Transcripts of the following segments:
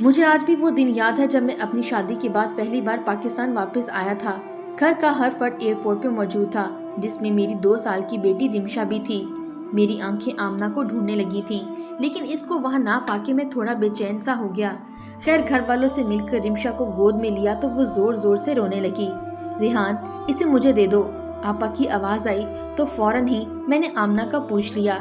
مجھے آج بھی وہ دن یاد ہے جب میں اپنی شادی کے بعد پہلی بار پاکستان واپس آیا تھا۔ گھر کا ہر فرد ایئرپورٹ پہ موجود تھا، جس میں میری 2 سال کی بیٹی رمشا بھی تھی۔ میری آنکھیں آمنہ کو ڈھونڈنے لگی تھیں، لیکن اس کو وہاں نہ پا کے میں تھوڑا بے چین سا ہو گیا۔ خیر گھر والوں سے مل کر رمشا کو گود میں لیا تو وہ زور زور سے رونے لگی۔ ریحان، اسے مجھے دے دو، آپا کی آواز آئی تو فوراً ہی میں نے آمنہ کا پوچھ لیا،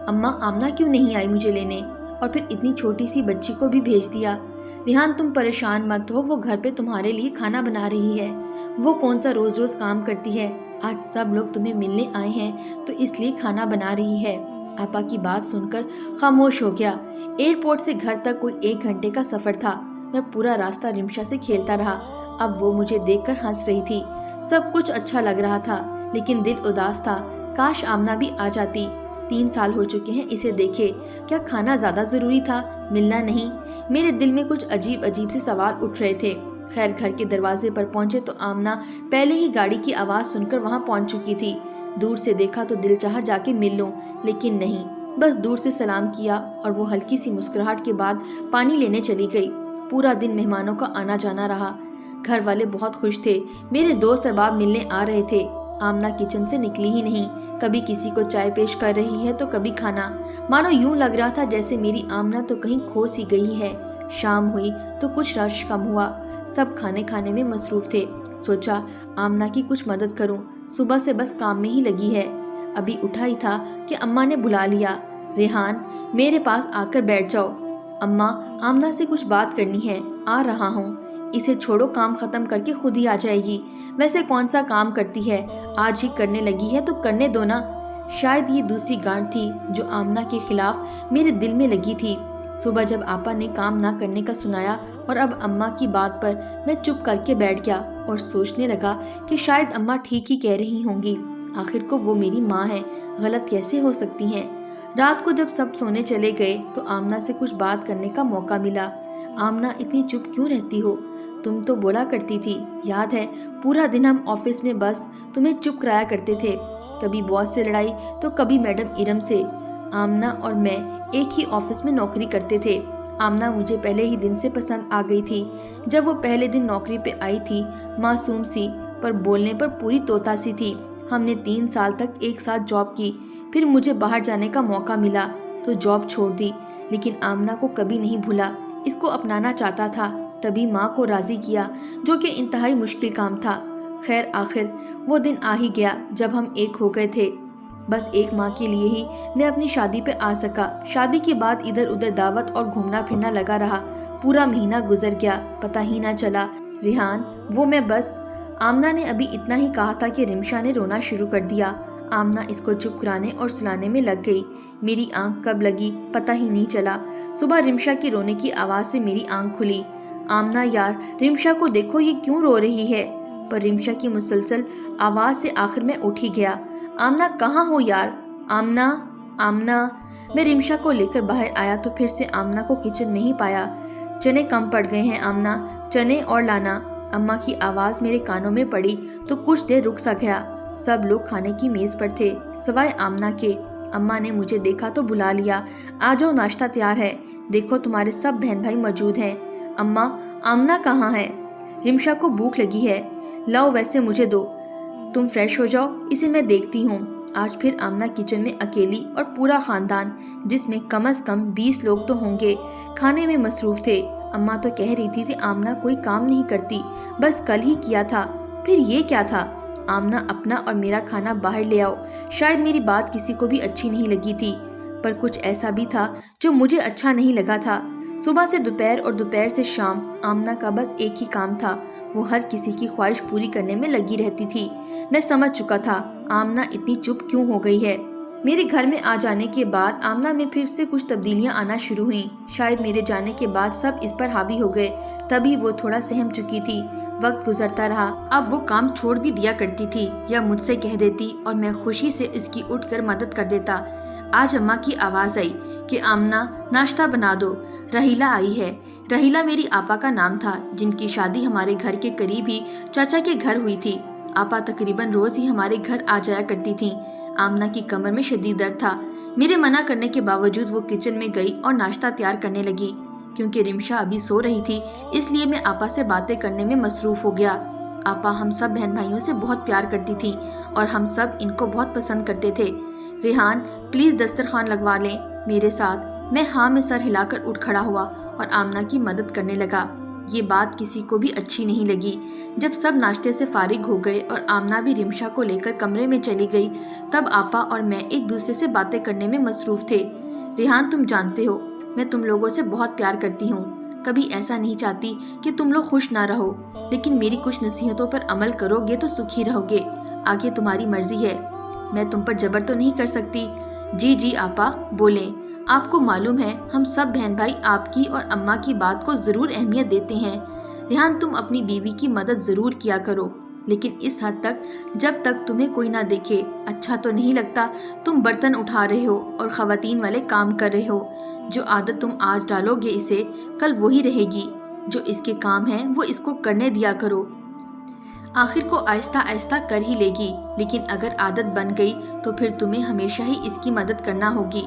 اماں آمنہ کیوں نہیں آئی مجھے لینے، اور پھر اتنی چھوٹی سی بچی کو بھی بھیج دیا۔ ریحان تم پریشان مت ہو، وہ گھر پہ تمہارے لیے کھانا بنا رہی ہے۔ وہ کون سا روز روز کام کرتی ہے، آج سب لوگ تمہیں ملنے آئے ہیں تو اس لیے کھانا بنا رہی ہے۔ آپا کی بات سن کر خاموش ہو گیا۔ ایئرپورٹ سے گھر تک کوئی 1 گھنٹے کا سفر تھا۔ میں پورا راستہ رمشا سے کھیلتا رہا۔ اب وہ مجھے دیکھ کر ہنس رہی تھی۔ سب کچھ اچھا لگ رہا تھا، لیکن دل اداس تھا۔ کاش آمنہ بھی آ جاتی۔ 3 سال ہو چکے ہیں اسے دیکھے، کیا کھانا زیادہ ضروری تھا، ملنا نہیں؟ میرے دل میں کچھ عجیب عجیب سے سوال اٹھ رہے تھے۔ خیر گھر کے دروازے پر پہنچے تو آمنہ پہلے ہی گاڑی کی آواز سن کر وہاں پہنچ چکی تھی۔ دور سے دیکھا تو دل چاہا جا کے مل لوں، لیکن نہیں، بس دور سے سلام کیا اور وہ ہلکی سی مسکراہٹ کے بعد پانی لینے چلی گئی۔ پورا دن مہمانوں کا آنا جانا رہا۔ گھر والے بہت خوش تھے، میرے دوست احباب ملنے آ رہے تھے۔ آمنہ کچن سے نکلی ہی نہیں، کبھی کسی کو چائے پیش کر رہی ہے تو کبھی کھانا، مانو یوں لگ رہا تھا جیسے میری آمنہ تو کہیں کھو سی گئی ہے۔ شام ہوئی تو کچھ رش کم ہوا، سب کھانے میں مصروف تھے۔ سوچا آمنہ کی کچھ مدد کروں، صبح سے بس کام میں ہی لگی ہے۔ ابھی اٹھا ہی تھا کہ اماں نے بلا لیا، ریحان میرے پاس آ کر بیٹھ جاؤ، اماں آمنہ سے کچھ بات کرنی ہے، آ رہا ہوں۔ اسے چھوڑو، کام ختم کر کے خود ہی آ جائے گی۔ ویسے کون سا کام کرتی ہے، آج ہی کرنے لگی ہے تو کرنے دو نا۔ شاید یہ دوسری گانٹھ تھی جو آمنہ کے خلاف میرے دل میں لگی تھی۔ صبح جب آپا نے کام نہ کرنے کا سنایا اور اب اماں کی بات پر میں چپ کر کے بیٹھ گیا اور سوچنے لگا کہ شاید اماں ٹھیک ہی کہہ رہی ہوں گی۔ آخر کو وہ میری ماں ہے، غلط کیسے ہو سکتی ہیں؟ رات کو جب سب سونے چلے گئے تو آمنہ سے کچھ بات کرنے کا موقع ملا۔ آمنہ اتنی چپ کیوں رہتی ہو؟ تم تو بولا کرتی تھی، یاد ہے پورا دن ہم آفس میں بس تمہیں چپ کرایا کرتے تھے، کبھی باس سے لڑائی تو کبھی میڈم ارم سے۔ آمنہ اور میں ایک ہی آفس میں نوکری کرتے تھے۔ آمنہ مجھے پہلے ہی دن سے پسند آ گئی تھی۔ جب وہ پہلے دن نوکری پہ آئی تھی، معصوم سی پر بولنے پر پوری طوطا سی تھی۔ ہم نے 3 سال تک ایک ساتھ جاب کی، پھر مجھے باہر جانے کا موقع ملا تو جاب چھوڑ دی، لیکن آمنہ کو کبھی نہیں بھولا، اس کو اپنانا چاہتا تھا، تبھی ماں کو راضی کیا، جو کہ انتہائی مشکل کام تھا۔ خیر آخر وہ دن آ ہی گیا جب ہم ایک ہو گئے تھے۔ بس 1 ماہ کے لیے ہی میں اپنی شادی پہ آ سکا۔ شادی کے بعد ادھر ادھر دعوت اور گھومنا پھرنا لگا رہا۔ پورا مہینہ گزر گیا، پتہ ہی نہ چلا۔ ریحان وہ میں بس، آمنہ نے ابھی اتنا ہی کہا تھا کہ رمشا نے رونا شروع کر دیا۔ آمنہ اس کو چپ کرانے اور سلانے میں لگ گئی۔ میری آنکھ کب لگی پتہ ہی نہیں چلا۔ صبح رمشا کی رونے کی آواز سے میری آنکھ کھلی۔ آمنہ یار رمشا کو دیکھو، یہ کیوں رو رہی ہے؟ پر رمشا کی مسلسل آواز سے آخر میں اٹھ ہی گیا۔ آمنہ کہاں ہو یار؟ آمنہ آمنہ میں رمشا کو لے کر باہر آیا تو پھر سے آمنہ کو کچن میں ہی پایا۔ چنے کم پڑ گئے ہیں آمنہ، چنے اور لانا۔ اماں کی آواز میرے کانوں میں پڑی تو کچھ دیر رک سا گیا۔ سب لوگ کھانے کی میز پر تھے سوائے آمنہ کے۔ اماں نے مجھے دیکھا تو بلا لیا، آ جاؤ ناشتہ تیار ہے، دیکھو تمہارے سب بہن بھائی موجود ہیں۔ اماں آمنہ کہاں ہے؟ رمشا کو بھوک لگی ہے، لاؤ ویسے مجھے دو، تم فریش ہو جاؤ، اسے میں دیکھتی ہوں۔ آج پھر آمنہ کچن میں اکیلی اور پورا خاندان، جس میں کم از کم 20 لوگ تو ہوں گے، کھانے میں مصروف تھے۔ اماں تو کہہ رہی تھی کہ آمنہ کوئی کام نہیں کرتی، بس کل ہی کیا تھا، پھر یہ کیا تھا؟ آمنہ اپنا اور میرا کھانا باہر لے آؤ۔ شاید میری بات کسی کو بھی اچھی نہیں لگی تھی، پر کچھ ایسا بھی تھا جو مجھے اچھا نہیں لگا تھا۔ صبح سے دوپہر اور دوپہر سے شام آمنہ کا بس ایک ہی کام تھا، وہ ہر کسی کی خواہش پوری کرنے میں لگی رہتی تھی۔ میں سمجھ چکا تھا آمنہ اتنی چپ کیوں ہو گئی ہے۔ میرے گھر میں آ جانے کے بعد آمنہ میں پھر سے کچھ تبدیلیاں آنا شروع ہوئیں۔ شاید میرے جانے کے بعد سب اس پر حاوی ہو گئے، تبھی وہ تھوڑا سہم چکی تھی۔ وقت گزرتا رہا، اب وہ کام چھوڑ بھی دیا کرتی تھی یا مجھ سے کہہ دیتی اور میں خوشی سے اس کی اٹھ کر مدد کر دیتا۔ آج اماں کی آواز آئی کہ آمنہ ناشتہ بنا دو، رحیلہ آئی ہے۔ رحیلہ میری آپا کا نام تھا، جن کی شادی ہمارے گھر کے قریب ہی چاچا کے گھر ہوئی تھی۔ آپا تقریباً روز ہی ہمارے گھر آ جایا کرتی تھیں۔ آمنہ کی کمر میں شدید درد تھا، میرے منع کرنے کے باوجود وہ کچن میں گئی اور ناشتہ تیار کرنے لگی۔ کیونکہ رمشا ابھی سو رہی تھی، اس لیے میں آپا سے باتیں کرنے میں مصروف ہو گیا۔ آپا ہم سب بہن بھائیوں سے بہت پیار کرتی تھی اور ہم سب ان کو بہت پسند کرتے تھے۔ ریحان پلیز دسترخوان لگوا لیں میرے ساتھ۔ میں ہاں میں سر ہلا کر اٹھ کھڑا ہوا اور آمنہ کی مدد کرنے لگا۔ یہ بات کسی کو بھی اچھی نہیں لگی۔ جب سب ناشتے سے فارغ ہو گئے اور آمنہ بھی رمشا کو لے کر کمرے میں چلی گئی، تب آپا اور میں ایک دوسرے سے باتیں کرنے میں مصروف تھے۔ ریحان تم جانتے ہو میں تم لوگوں سے بہت پیار کرتی ہوں، کبھی ایسا نہیں چاہتی کہ تم لوگ خوش نہ رہو، لیکن میری کچھ نصیحتوں پر عمل کرو گے تو سکھی رہو گے، آگے تمہاری مرضی ہے، میں تم پر جبر تو نہیں کر سکتی۔ جی جی آپا بولیں، آپ کو معلوم ہے ہم سب بہن بھائی آپ کی اور اماں کی بات کو ضرور اہمیت دیتے ہیں۔ ریحان تم اپنی بیوی کی مدد ضرور کیا کرو، لیکن اس حد تک جب تک تمہیں کوئی نہ دیکھے۔ اچھا تو نہیں لگتا تم برتن اٹھا رہے ہو اور خواتین والے کام کر رہے ہو۔ جو عادت تم آج ڈالو گے اسے کل وہی رہے گی۔ جو اس کے کام ہے وہ اس کو کرنے دیا کرو، آخر کو آہستہ آہستہ کر ہی لے گی، لیکن اگر عادت بن گئی تو پھر تمہیں ہمیشہ ہی اس کی مدد کرنا ہوگی۔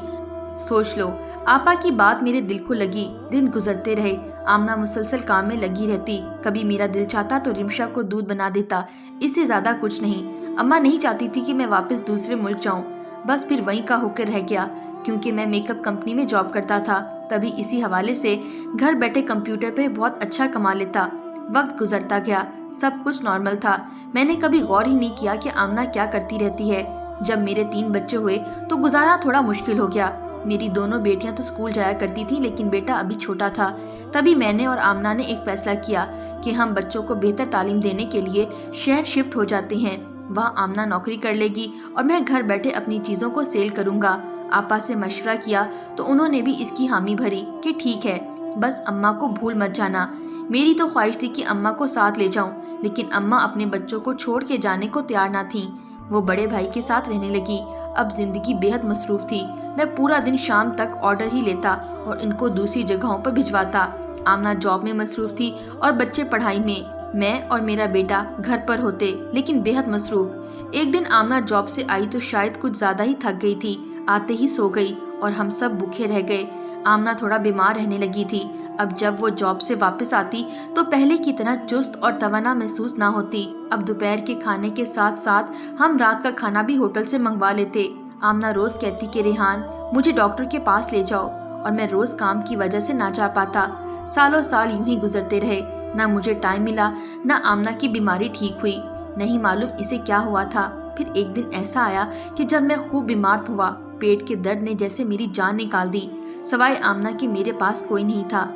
سوچ لو۔ آپا کی بات میرے دل کو لگی۔ دن گزرتے رہے، آمنہ مسلسل کام میں لگی رہتی۔ کبھی میرا دل چاہتا تو رمشا کو دودھ بنا دیتا، اس سے زیادہ کچھ نہیں۔ اماں نہیں چاہتی تھی کہ میں واپس دوسرے ملک جاؤں، بس پھر وہیں کا ہو کر رہ گیا، کیونکہ میں میک اپ کمپنی میں جاب کرتا تھا، تبھی اسی حوالے سے گھر بیٹھے کمپیوٹر پہ بہت اچھا کما لیتا۔ وقت گزرتا گیا، سب کچھ نارمل تھا۔ میں نے کبھی غور ہی نہیں کیا کہ آمنہ کیا کرتی رہتی ہے۔ جب میرے 3 بچے ہوئے تو گزارا تھوڑا مشکل ہو گیا۔ میری دونوں بیٹیاں تو اسکول جایا کرتی تھیں، لیکن بیٹا ابھی چھوٹا تھا۔ تبھی میں نے اور آمنہ نے ایک فیصلہ کیا کہ ہم بچوں کو بہتر تعلیم دینے کے لیے شہر شفٹ ہو جاتے ہیں۔ وہاں آمنہ نوکری کر لے گی اور میں گھر بیٹھے اپنی چیزوں کو سیل کروں گا۔ آپا سے مشورہ کیا تو انہوں نے بھی اس کی حامی بھری کہ ٹھیک ہے، بس اماں کو بھول مت جانا۔ میری تو خواہش تھی کہ اماں کو ساتھ لے جاؤں، لیکن اماں اپنے بچوں کو چھوڑ کے جانے کو تیار نہ تھیں۔ وہ بڑے بھائی کے ساتھ رہنے لگی۔ اب زندگی بے حد مصروف تھی۔ میں پورا دن شام تک آرڈر ہی لیتا اور ان کو دوسری جگہوں پر بھجواتا۔ آمنہ جاب میں مصروف تھی اور بچے پڑھائی میں۔ میں اور میرا بیٹا گھر پر ہوتے، لیکن بے حد مصروف۔ ایک دن آمنہ جاب سے آئی تو شاید کچھ زیادہ ہی تھک گئی تھی، آتے ہی سو گئی اور ہم سب بھوکے رہ گئے۔ آمنہ تھوڑا بیمار رہنے لگی تھی۔ اب جب وہ جاب سے واپس آتی تو پہلے کی طرح چست اور توانا محسوس نہ ہوتی۔ اب دوپہر کے کھانے کے ساتھ ساتھ ہم رات کا کھانا بھی ہوٹل سے منگوا لیتے۔ آمنہ روز کہتی کہ ریحان مجھے ڈاکٹر کے پاس لے جاؤ، اور میں روز کام کی وجہ سے نہ جا پاتا۔ سالوں سال یوں ہی گزرتے رہے، نہ مجھے ٹائم ملا، نہ آمنہ کی بیماری ٹھیک ہوئی۔ نہیں معلوم اسے کیا ہوا تھا۔ پھر ایک دن ایسا آیا کہ جب میں خوب بیمار ہوا، پیٹ کے درد نے جیسے میری جان نکال دی۔ سوائے آمنہ کے میرے پاس کوئی نہیں تھا۔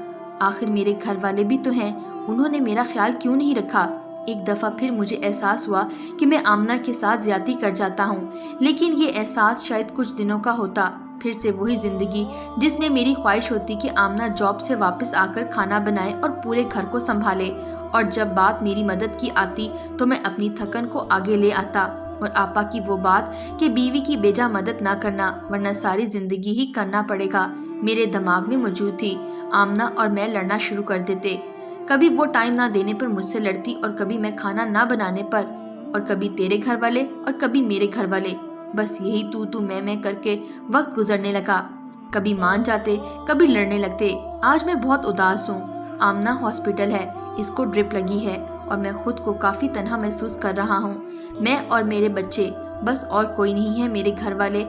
آخر میرے گھر والے بھی تو ہیں، انہوں نے میرا خیال کیوں نہیں رکھا؟ ایک دفعہ پھر مجھے احساس ہوا کہ میں آمنہ کے ساتھ زیادتی کر جاتا ہوں، لیکن یہ احساس شاید کچھ دنوں کا ہوتا۔ پھر سے وہی زندگی جس میں میری خواہش ہوتی کہ آمنہ جاب سے واپس آ کر کھانا بنائے اور پورے گھر کو سنبھالے، اور جب بات میری مدد کی آتی تو میں اپنی تھکن کو آگے لے آتا۔ اور آپا کی وہ بات کہ بیوی کی بیجا مدد نہ کرنا ورنہ ساری زندگی ہی کرنا پڑے گا، میرے دماغ میں موجود تھی۔ آمنہ اور میں لڑنا شروع کر دیتے، کبھی وہ ٹائم نہ دینے پر مجھ سے لڑتی اور کبھی میں کھانا نہ بنانے پر، اور کبھی تیرے گھر والے اور کبھی میرے گھر والے۔ بس یہی تو میں کر کے وقت گزرنے لگا، کبھی مان جاتے کبھی لڑنے لگتے۔ آج میں بہت اداس ہوں۔ آمنہ ہاسپٹل ہے، اس کو ڈرپ لگی ہے اور میں خود کو کافی تنہا محسوس کر رہا ہوں۔ میں اور میرے بچے، بس اور کوئی نہیں ہے۔ میرے گھر والے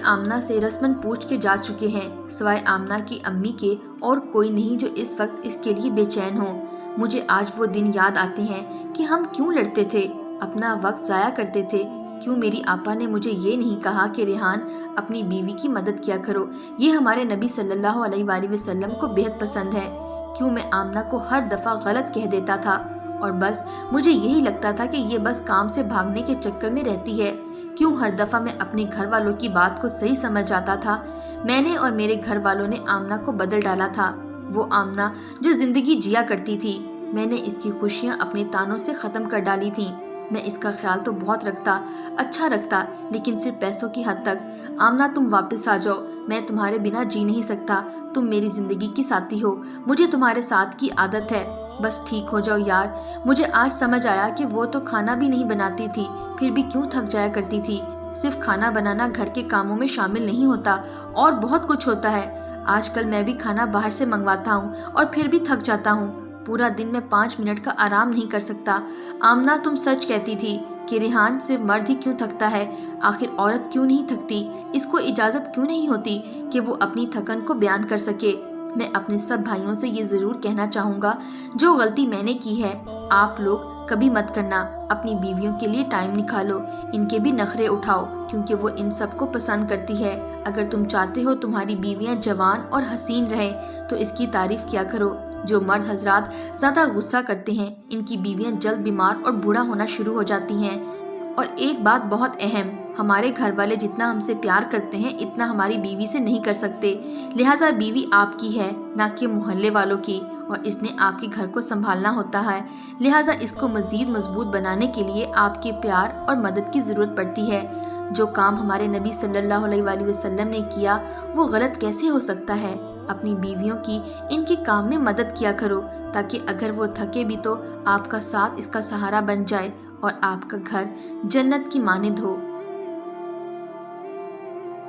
آمنہ سے رسماً پوچھ کے جا چکے ہیں، سوائے آمنہ کی امی کے اور کوئی نہیں جو اس وقت اس کے لیے بے چین ہو۔ مجھے آج وہ دن یاد آتے ہیں کہ ہم کیوں لڑتے تھے، اپنا وقت ضائع کرتے تھے۔ کیوں میری آپا نے مجھے یہ نہیں کہا کہ ریحان اپنی بیوی کی مدد کیا کرو، یہ ہمارے نبی صلی اللہ علیہ وآلہ وسلم کو بہت پسند ہے۔ کیوں میں آمنہ کو ہر دفعہ غلط کہہ دیتا تھا، اور بس مجھے یہی لگتا تھا کہ یہ بس کام سے بھاگنے کے چکر میں رہتی ہے۔ کیوں ہر دفعہ میں اپنے گھر والوں کی بات کو صحیح سمجھ جاتا تھا۔ میں نے اور میرے گھر والوں نے آمنہ کو بدل ڈالا تھا، وہ آمنہ جو زندگی جیا کرتی تھی۔ میں نے اس کی خوشیاں اپنے تانوں سے ختم کر ڈالی تھیں۔ میں اس کا خیال تو بہت رکھتا، اچھا رکھتا، لیکن صرف پیسوں کی حد تک۔ آمنہ تم واپس آ جاؤ، میں تمہارے بنا جی نہیں سکتا، تم میری زندگی کی ساتھی ہو، مجھے تمہارے ساتھ کی عادت ہے، بس ٹھیک ہو جاؤ یار۔ مجھے آج سمجھ آیا کہ وہ تو کھانا بھی نہیں بناتی تھی، پھر بھی کیوں تھک جایا کرتی تھی۔ صرف کھانا بنانا گھر کے کاموں میں شامل نہیں ہوتا، اور بہت کچھ ہوتا ہے۔ آج کل میں بھی کھانا باہر سے منگواتا ہوں اور پھر بھی تھک جاتا ہوں. پورا دن میں 5 منٹ کا آرام نہیں کر سکتا. آمنہ تم سچ کہتی تھی کہ ریحان صرف مرد ہی کیوں تھکتا ہے؟ آخر عورت کیوں نہیں تھکتی؟ اس کو اجازت کیوں نہیں ہوتی کہ وہ اپنی تھکن کو بیان کر سکے؟ میں اپنے سب بھائیوں سے یہ ضرور کہنا چاہوں گا، جو غلطی میں نے کی ہے آپ لوگ کبھی مت کرنا. اپنی بیویوں کے لیے ٹائم نکالو، ان کے بھی نخرے اٹھاؤ، کیونکہ وہ ان سب کو پسند کرتی ہے. اگر تم چاہتے ہو تمہاری بیویاں جوان اور حسین رہیں تو اس کی تعریف کیا کرو. جو مرد حضرات زیادہ غصہ کرتے ہیں ان کی بیویاں جلد بیمار اور بوڑھا ہونا شروع ہو جاتی ہیں. اور ایک بات بہت اہم، ہمارے گھر والے جتنا ہم سے پیار کرتے ہیں اتنا ہماری بیوی سے نہیں کر سکتے. لہٰذا بیوی آپ کی ہے نہ کہ محلے والوں کی، اور اس نے آپ کے گھر کو سنبھالنا ہوتا ہے. لہٰذا اس کو مزید مضبوط بنانے کے لیے آپ کے پیار اور مدد کی ضرورت پڑتی ہے. جو کام ہمارے نبی صلی اللہ علیہ وآلہ وسلم نے کیا وہ غلط کیسے ہو سکتا ہے؟ اپنی بیویوں کی ان کے کام میں مدد کیا کرو تاکہ اگر وہ تھکے بھی تو آپ کا ساتھ اس کا سہارا بن جائے اور آپ کا گھر جنت کی مانند ہو.